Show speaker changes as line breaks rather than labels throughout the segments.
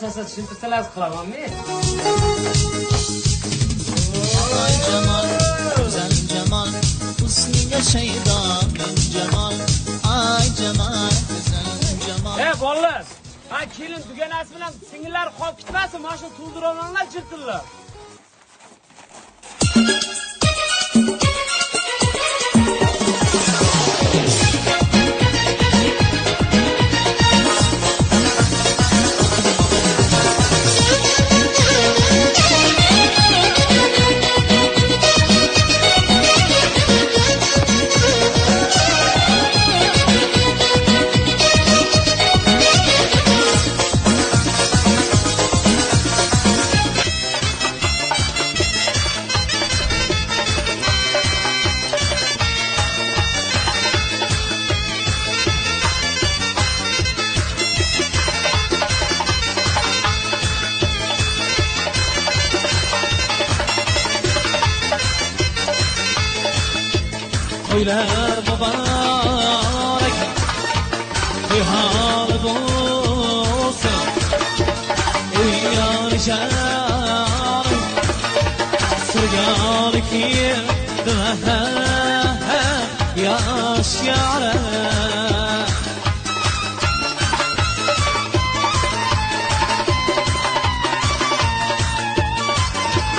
narsa tushuntirsalar qilamanmi?
Ay Cemal, güzel Cemal, husniga shaydo men Cemal. Ay Cemal, güzel Cemal.
Bolalar, ha kelin duganasi bilan singillar qolib ketmasin, mana shu to'ldiromonlar chirtillar.
To'ylar muborak, to'yhol bo'lsin, uylar sharim, sirg'ali keldi yosh yarim.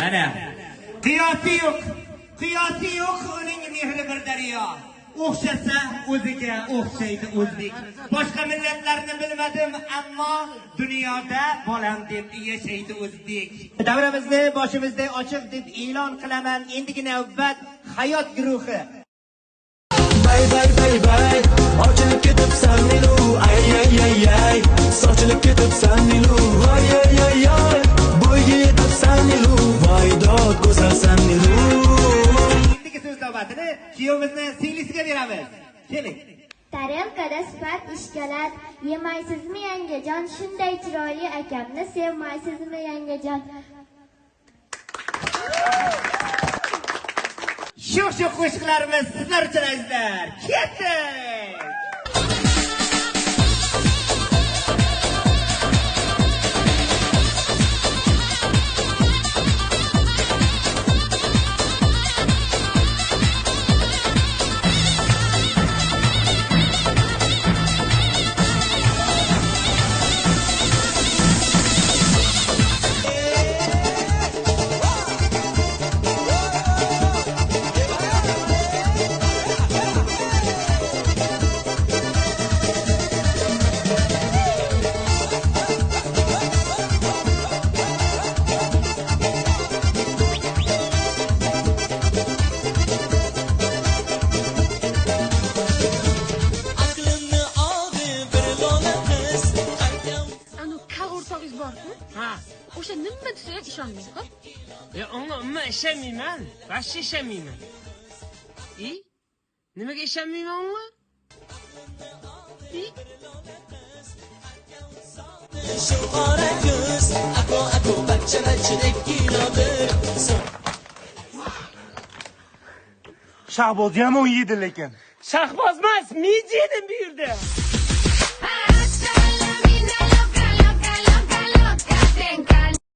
Ana, qiyoti yo'q uning mehri bir daryo. O'xshasa o'ziga o'xshaydi o'zbek. Boshqa millatlarni bilmadim, ammo dunyoda bolam deb yashaydi o'zbek. Davramizni boshimizda ochiq deb e'lon qilaman. Endigi navbat hayot guruhi.
Bay bay bay bay, ochilib ketibsan Nilu, ay ay ay ay, sochilib ketibsan Nilu, ay ay ay ay, bo'yga yetibsan Nilu, voy dod go'zalsan Nilu.
Endigi so'z navbatini kuyovimizni singlisiga beramiz. Keling.
Tarelkada sifat ishkalat, yemaysizmi yangajon, shunday chiroyli akamni sevmaysizmi yangajon.
Shu qo'shiqlarimiz sizlar uchun azizlar. Ketdik.
O'sha nima desa ishonmaysiz-ku?
Unga ishonmayman. Boshqa ishonmayman. Nimaga ishonmayman unga?
Shu qora ko'z, ako bachchalarchidek kinodir.
Shahboz ham 17 lekin.
Shahboz emas, mijinim bu yerda.